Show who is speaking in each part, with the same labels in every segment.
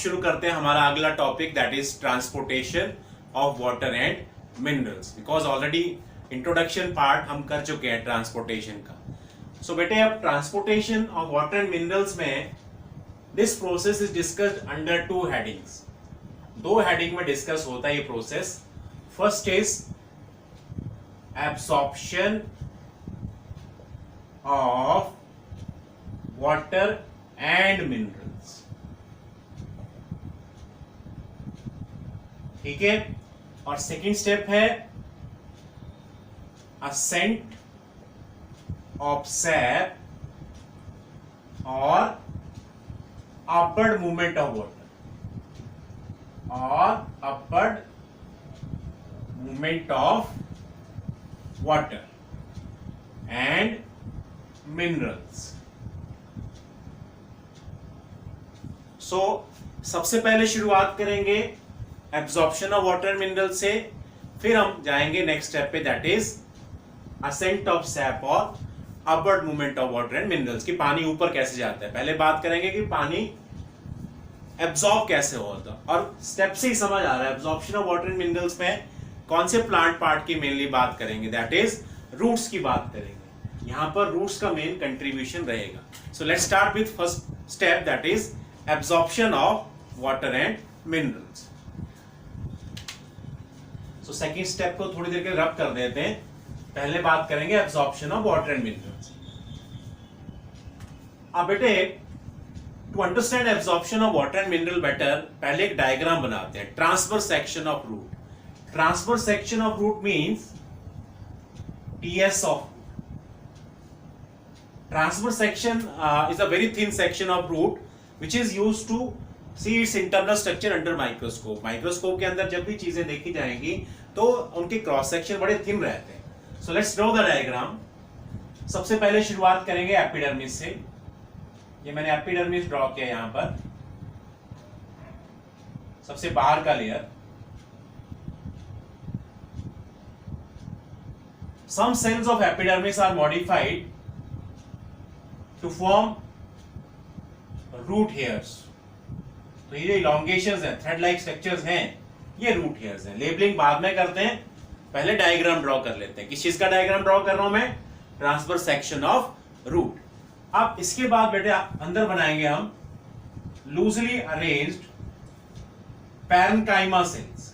Speaker 1: शुरू करते हैं हमारा अगला topic, that is transportation of water and minerals. Because already introduction part हम कर चुके हैं ट्रांसपोर्टेशन का। सो बेटे अब transportation of water and minerals में this process is discussed under two headings. दो हेडिंग में डिस्कस होता है ये process. First is absorption of water and minerals, ठीक है। और सेकेंड स्टेप है असेंट ऑफ सैप और अपवर्ड मूवमेंट ऑफ वाटर और upward movement of water and minerals. So सबसे पहले शुरुआत करेंगे एब्जॉर्प्शन ऑफ वाटर मिनरल से, फिर हम जाएंगे नेक्स्ट स्टेप पे, that is ascent of sap और upward movement of water and minerals की पानी ऊपर कैसे जाता है। पहले बात करेंगे कि पानी एब्जॉर्ब कैसे होता है, और स्टेप से ही समझ आ रहा है absorption of water and minerals में कौन से प्लांट पार्ट की मेनली बात करेंगे, दैट इज रूट्स की बात करेंगे। यहां पर रूट्स का मेन कंट्रीब्यूशन रहेगा। So let's start with first step, that is absorption of water and minerals. So second step को थोड़ी देर के रब कर देते हैं। पहले बात करेंगे absorption of water and minerals. अब बेटे to understand absorption of water and mineral better, पहले एक डायग्राम बनाते हैं, transverse section of root. Transverse section of root means TS of transverse section is a very thin section of root which is used to see its internal structure under microscope. Microscope के अंदर जब भी चीजें देखी जाएंगी तो उनके cross section बड़े थिन रहते हैं। So let's draw the diagram. सबसे पहले शुरुआत करेंगे एपिडर्मिस से। ये मैंने एपिडर्मिस ड्रॉ किया यहां पर, सबसे बाहर का layer. Some cells of epidermis are modified to form root hairs. तो ये जो elongations हैं, thread like structures हैं, ये root hairs हैं। लेबलिंग बाद में करते हैं, पहले डायग्राम ड्रॉ कर लेते हैं। किस चीज का डायग्राम ड्रॉ कर रहा हूं मैं? Transverse section of root. अब इसके बाद बेटे अंदर बनाएंगे हम loosely arranged parenchyma cells.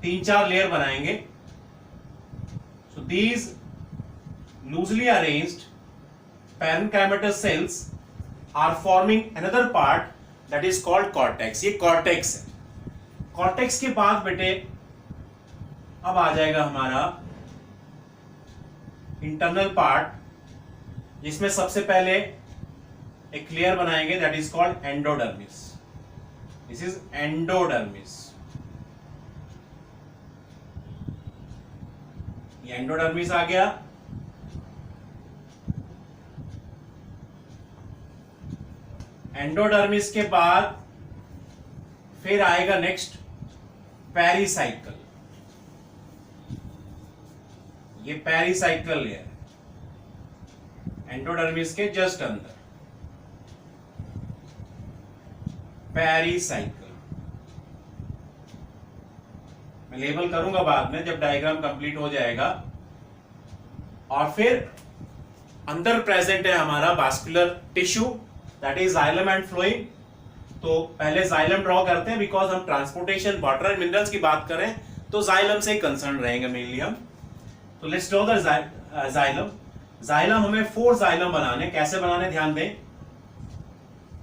Speaker 1: 3-4 layer बनाएंगे। So these loosely arranged parenchymatous cells are forming another part that is called cortex. ये cortex है। cortex के बाद बेटे अब आ जाएगा हमारा internal part, जिसमें सबसे पहले एक लेयर बनाएंगे that is called endodermis. This is endodermis. ये एंडोडर्मिस आ गया। एंडोडर्मिस के बाद फिर आएगा नेक्स्ट पेरिसाइकल। ये पेरिसाइकल लेयर एंडोडर्मिस के जस्ट अंदर, पेरिसाइकल। मैं लेबल करूंगा बाद में जब डायग्राम कंप्लीट हो जाएगा। और फिर अंदर प्रेजेंट है हमारा vascular tissue, that is xylem and phloem. तो पहले जाइलम ड्रॉ करते हैं, बिकॉज हम ट्रांसपोर्टेशन वाटर एंड मिनरल्स की बात करें तो जाइलम से ही कंसर्न रहेंगे मेनली हम। तो let's draw the xylem. Xylem हमें 4 जाइलम बनाने, कैसे बनाने ध्यान दें।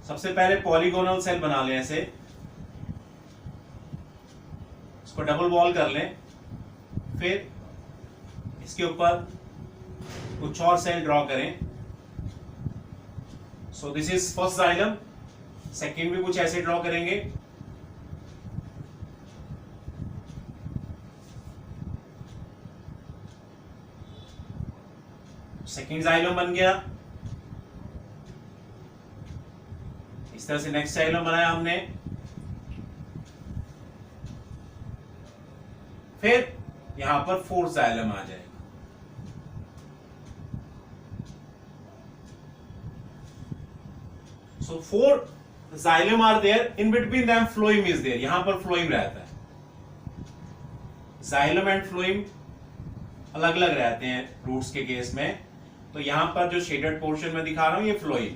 Speaker 1: सबसे पहले पॉलीगोनल सेल बना लें ऐसे, इसको डबल वॉल कर लें। फिर इसके ऊपर कुछ और सेल ड्रॉ करें। सो this is first xylem. Second भी कुछ ऐसे ड्रॉ करेंगे। सेकेंड जाइलम बन गया। इस तरह से नेक्स्ट जाइलम बनाया हमने। फिर यहां पर 4th जाइलम आ जाएगा। So 4 xylem are there, in between them phloem is there, यहां पर फ्लोएम रहता है। जाइलम एंड फ्लोएम अलग अलग रहते हैं रूट्स के केस में, तो यहां पर जो शेडेड पोर्शन में दिखा रहा हूं ये phloem,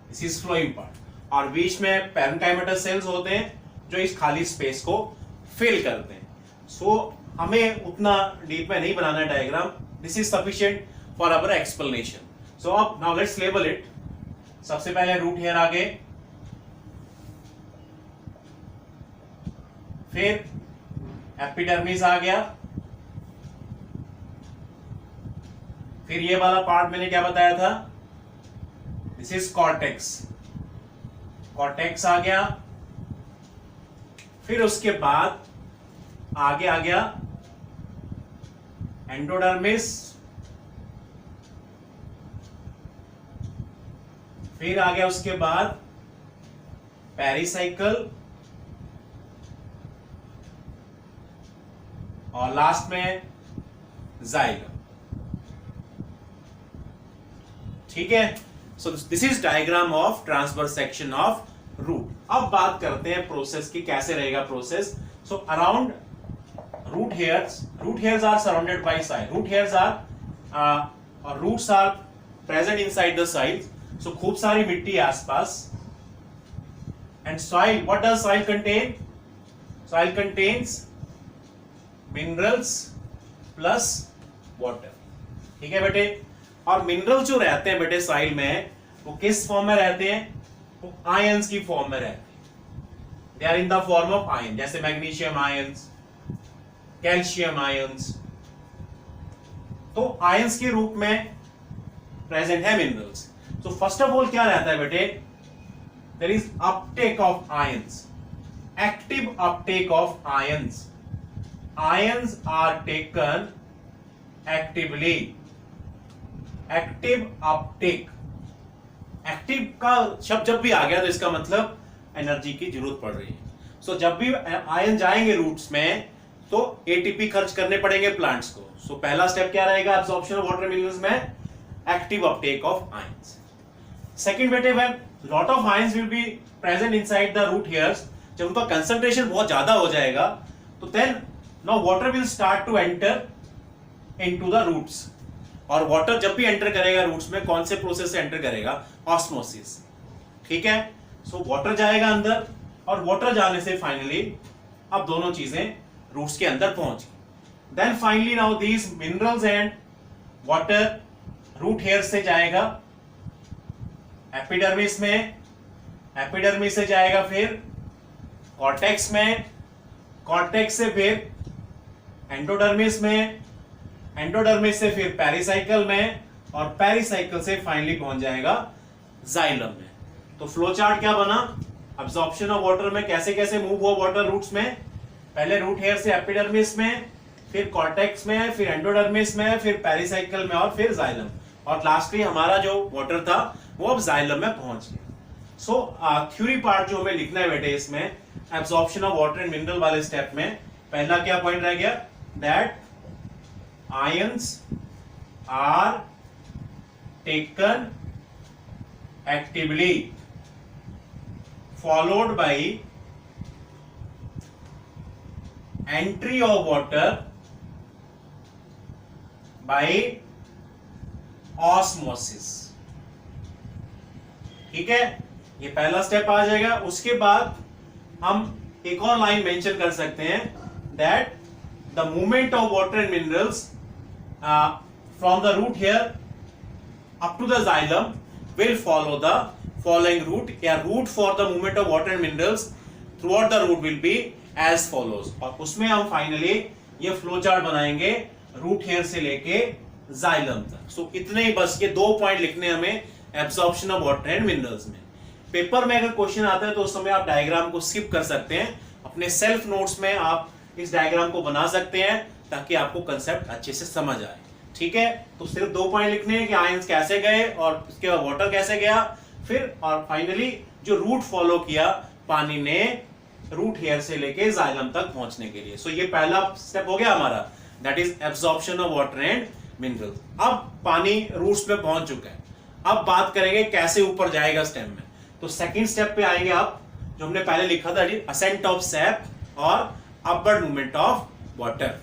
Speaker 1: this is phloem part, और बीच में पैरेन्काइमेटस सेल्स होते हैं जो इस खाली स्पेस को फिल करते हैं। सो हमें उतना डीप में नहीं बनाना है diagram, this is sufficient for our explanation. So अब नाउ लेट्स लेबल इट। सबसे पहले रूट हेयर आ गए, फिर एपिडर्मिस आ गया, फिर ये वाला पार्ट मैंने क्या बताया था, दिस इज कॉर्टेक्स, कॉर्टेक्स आ गया, फिर उसके बाद आगे आ गया एंडोडर्मिस, फिर आ गया उसके बाद पेरिसाइकल, और लास्ट में जाइलम। ठीक है, so this is diagram of transverse section of root. अब बात करते हैं प्रोसेस की, कैसे रहेगा process. So around root hairs are surrounded by soil, root hairs are और roots are present inside the soil. So खूब सारी मिट्टी आसपास, and soil, what does soil contain, soil contains minerals plus water. ठीक है बेटे, और मिनरल्स जो रहते हैं बेटे सॉइल में, वो किस फॉर्म में रहते हैं, वो आयंस की फॉर्म में रहते हैं, they are in the form of ion, जैसे मैग्नीशियम आयंस, कैल्शियम आयंस, तो आयंस के रूप में प्रेजेंट है मिनरल्स। तो फर्स्ट ऑफ ऑल क्या रहता है बेटे, there is uptake of ions, active uptake of ions, ions are taken actively, active uptake, active का शब्द जब भी आ गया तो इसका मतलब एनर्जी की जरूरत पड़ रही है। सो जब भी आयन जाएंगे रूट्स में तो एटीपी खर्च करने पड़ेंगे प्लांट्स को। सो पहला स्टेप क्या रहेगा एब्जॉर्प्शन ऑफ वाटर मिनरल्स में, active uptake of ions. Second बेटे, when lot of ions will be present inside the root hairs, जब उनका कंसंट्रेशन बहुत ज्यादा हो जाएगा तो then now water will start to enter into the roots, और वाटर जब भी एंटर करेगा रूट्स में, कौन से प्रोसेस से एंटर करेगा, ऑस्मोसिस। ठीक है, सो वाटर जाएगा अंदर, और वाटर जाने से फाइनली अब दोनों चीजें रूट्स के अंदर पहुंच गई। Then finally now these minerals and water root hair से जाएगा एपिडर्मिस में, एपिडर्मिस से जाएगा फिर कॉर्टेक्स में, कॉर्टेक्स से फिर एंडोडर्मिस में, एंडोडर्मिस से फिर पेरिसाइकल में, और पेरिसाइकल से फाइनली पहुंच जाएगा जाइलम में। तो फ्लो चार्ट क्या बना, अब्जॉर्प्शन ऑफ वाटर में कैसे कैसे मूव हुआ वाटर रूट्स में, पहले रूट हेयर से एपिडर्मिस में, फिर कॉर्टेक्स में, फिर एंडोडर्मिस में, फिर पेरिसाइकल में, और फिर जाइलम, और लास्टली हमारा जो वाटर था वो अब जाइलम में पहुंच गया। सो थ्योरी पार्ट जो हमें लिखना है बेटे इसमें, absorption of water and mineral वाले स्टेप में पहला क्या पॉइंट रह गया, that ions are taken actively, followed by entry of water by osmosis। ठीक है, ये पहला स्टेप आ जाएगा। उसके बाद हम एक और लाइन मेंशन कर सकते हैं, that the movement of water and minerals from the root hair up to the xylem will follow the following route. A route for the movement of water and minerals throughout the route will be as follows, और उसमें हम finally ये flow chart बनाएंगे root hair से लेके xylem तक। सो इतने ही बस, ये 2 पॉइंट लिखने हमें absorption of water and minerals में। पेपर में अगर क्वेश्चन आता है तो उस समय आप डायग्राम को स्किप कर सकते हैं, अपने सेल्फ नोट्स में आप इस डायग्राम को बना सकते हैं ताकि आपको कंसेप्ट अच्छे से समझ आए। ठीक है, तो सिर्फ 2 पॉइंट लिखने हैं कि आयंस कैसे गए और उसके बाद वाटर कैसे गया, फिर और फाइनली जो रूट फॉलो किया पानी ने रूट हेयर से लेके जाइलम तक पहुंचने के लिए। सो ये पहला स्टेप हो गया हमारा, that is absorption of water and mineral. अब पानी रूट्स में पहुंच चुका है, अब बात करेंगे कैसे ऊपर जाएगा स्टेम में। तो सेकंड स्टेप पे आएंगे आप, जो हमने पहले लिखा था, असेंट ऑफ सैप और upward movement of water.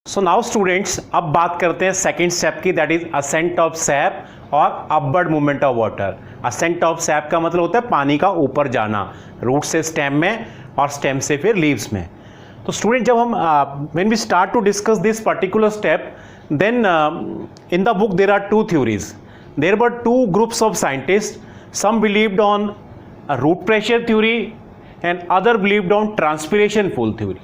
Speaker 1: So now students, अब बात करते हैं सेकंड स्टेप की, that is ascent of sap और upward movement of water. Ascent of sap का मतलब होता है पानी का ऊपर जाना, रूट से स्टेम में और स्टेम से फिर लीव्स में। तो स्टूडेंट, जब हम when we start to discuss this particular step, then in the book there are two theories. There were two groups of scientists. Some believed on a root pressure theory and other believed on transpiration pull theory.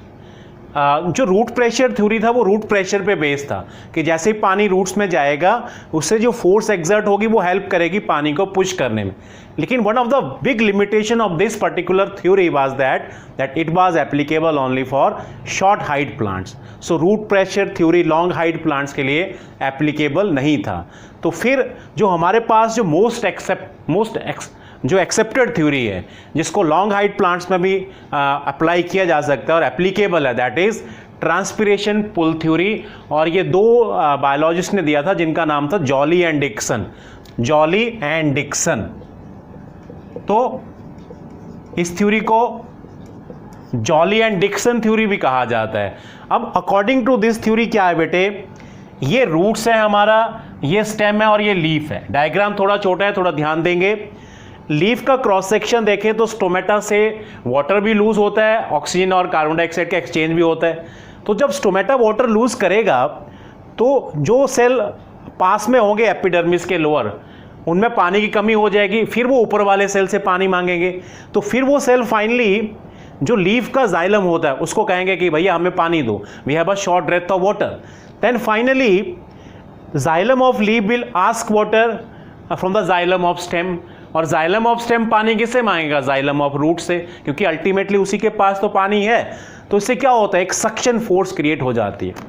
Speaker 1: जो root pressure theory था वो root pressure पे based था कि जैसे ही पानी roots में जाएगा उससे जो फोर्स एक्सर्ट होगी वो हेल्प करेगी पानी को पुश करने में। लेकिन one of the big limitation of this particular theory was that it was applicable only for short height plants. So root pressure theory long height plants के लिए एप्लीकेबल नहीं था। तो फिर जो हमारे पास जो जो एक्सेप्टेड थ्योरी है, जिसको लॉन्ग हाइट प्लांट्स में भी अप्लाई किया जा सकता है और एप्लीकेबल है, that is transpiration pull theory. और ये दो बायोलॉजिस्ट ने दिया था जिनका नाम था Joly and Dixon. Joly and Dixon. तो इस थ्योरी को जॉली एंड डिक्सन थ्योरी भी कहा जाता है। अब अकॉर्डिंग टू दिस थ्योरी क्या है बेटे, ये रूट्स है हमारा, ये स्टेम है और ये लीफ है। डायग्राम थोड़ा छोटा है, थोड़ा ध्यान देंगे। लीफ का क्रॉस सेक्शन देखें तो स्टोमेटा से वाटर भी लूज होता है, ऑक्सीजन और कार्बन डाइऑक्साइड का एक्सचेंज भी होता है। तो जब स्टोमेटा वाटर लूज करेगा तो जो सेल पास में होंगे एपिडर्मिस के लोअर, उनमें पानी की कमी हो जाएगी, फिर वो ऊपर वाले सेल से पानी मांगेंगे। तो फिर वो सेल फाइनली जो लीफ का जाइलम होता है उसको कहेंगे कि भैया हमें पानी दो, we have a short depth of water. Then finally xylem of leaf will ask water from the xylem of stem, और जाइलम ऑफ स्टेम पानी किससे मांगेगा, जाइलम ऑफ रूट से, क्योंकि अल्टीमेटली उसी के पास तो पानी है। तो इससे क्या होता है, एक सक्शन फोर्स क्रिएट हो जाती है।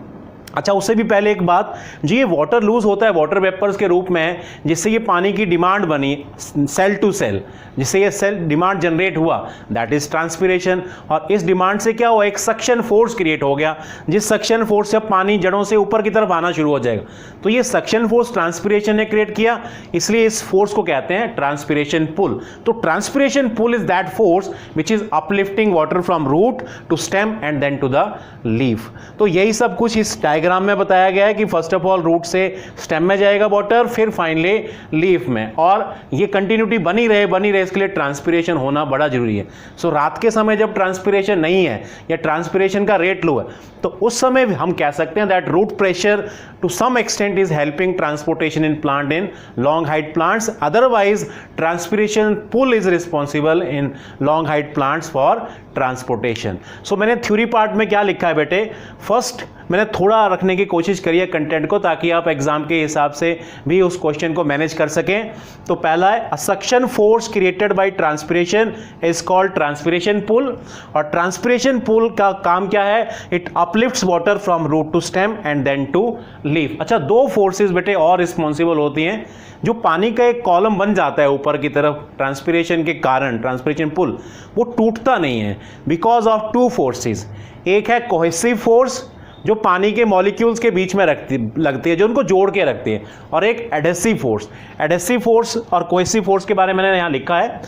Speaker 1: अच्छा, उससे भी पहले एक बात, जो ये वाटर लूज होता है वाटर वेपर्स के रूप में, जिससे ये पानी की डिमांड बनी सेल टू सेल, जिससे ये सेल डिमांड जनरेट हुआ, दैट इज ट्रांसपिरेशन। और इस डिमांड से क्या हुआ, एक सक्शन फोर्स क्रिएट हो गया, जिस सक्शन फोर्स से पानी जड़ों से ऊपर की तरफ आना शुरू हो जाएगा। तो ये सक्शन फोर्स ट्रांसपिरेशन ने क्रिएट किया, इसलिए इस फोर्स को कहते हैं ट्रांसपिरेशन पुल। तो transpiration pull is that force which is uplifting water from root to stem and then to the leaf. तो यही सब कुछ इस डायग्राम में बताया गया है कि फर्स्ट ऑफ ऑल रूट से स्टेम में जाएगा वाटर, फिर फाइनली लीफ में, और ये कंटिन्यूटी बनी रहे इसके लिए ट्रांसपिरेशन होना बड़ा जरूरी है। सो रात के समय जब ट्रांसपिरेशन नहीं है या ट्रांसपिरेशन का रेट लो है, तो उस समय हम कह सकते हैं that root pressure to some extent is helping transportation in plant in long height plants. Otherwise transpiration pull is responsible in long height plants for transportation. So मैंने थ्योरी पार्ट में क्या लिखा है बेटे, फर्स्ट मैंने थोड़ा रखने की कोशिश करी है कंटेंट को, ताकि आप एग्जाम के हिसाब से भी उस क्वेश्चन को मैनेज कर सकें। तो पहला है, a suction force created by transpiration is called transpiration pull. और ट्रांसपिरेशन पुल का काम क्या है, it uplifts water from root to stem and then to leaf. अच्छा, दो फोर्सेस बेटे और रिस्पॉन्सिबल होती हैं, जो पानी का एक कॉलम बन जाता है ऊपर की तरफ ट्रांसपिरेशन के कारण, ट्रांसपिरेशन पुल, वो टूटता नहीं है बिकॉज ऑफ टू फोर्सेस। एक है कोहेसिव फोर्स, जो पानी के मॉलिक्यूल्स के बीच में लगती है, जो उनको जोड़ के रखती है, और एक एडेसिव फोर्स। एडेसिव फोर्स और कोहेसिव फोर्स के बारे में मैंने यहाँ लिखा है,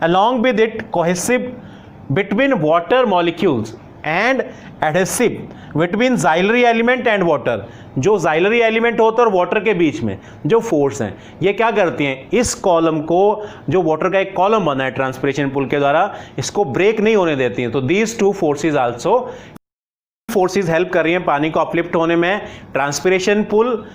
Speaker 1: along with it cohesive between water molecules and adhesive between xylary element and water. जो जाइलरी एलिमेंट होता है और वाटर के बीच में जो फोर्स हैं, ये क्या करती हैं, इस कॉलम को, जो वाटर का एक कॉलम बना है ट्रांसपिरेशन पुल के द्वारा, इसको ब्रेक नहीं होने देती हैं। तो these two forces also forces help कर रही हैं पानी को अपलिफ्ट होने में, transpiration pull,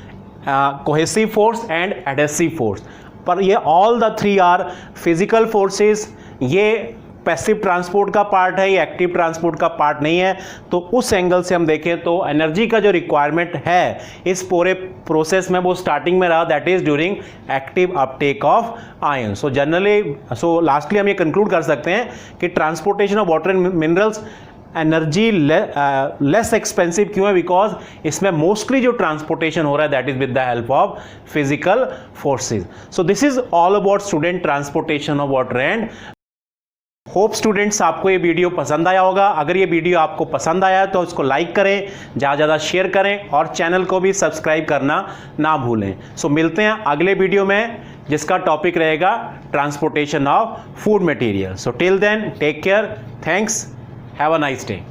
Speaker 1: cohesive force and adhesive force. पर ये all the three are physical forces. ये पैसिव ट्रांसपोर्ट का पार्ट है, ये एक्टिव ट्रांसपोर्ट का पार्ट नहीं है। तो उस एंगल से हम देखें तो एनर्जी का जो रिक्वायरमेंट है इस पूरे प्रोसेस में, वो स्टार्टिंग में रहा, that is during active uptake of ion. So generally, so lastly हम ये कंक्लूड कर सकते हैं कि transportation of water and minerals energy less expensive क्यों है, बिकॉज इसमें मोस्टली जो ट्रांसपोर्टेशन हो रहा है that is with the help of physical forces. So this is all about student transportation of water and hope students आपको ये video पसंद आया होगा। अगर ये वीडियो आपको पसंद आया तो इसको लाइक करें, ज़्यादा ज़्यादा शेयर करें और चैनल को भी सब्सक्राइब करना ना भूलें। सो मिलते हैं अगले वीडियो में जिसका टॉपिक रहेगा transportation of food material. So till then take care, thanks, have a nice day.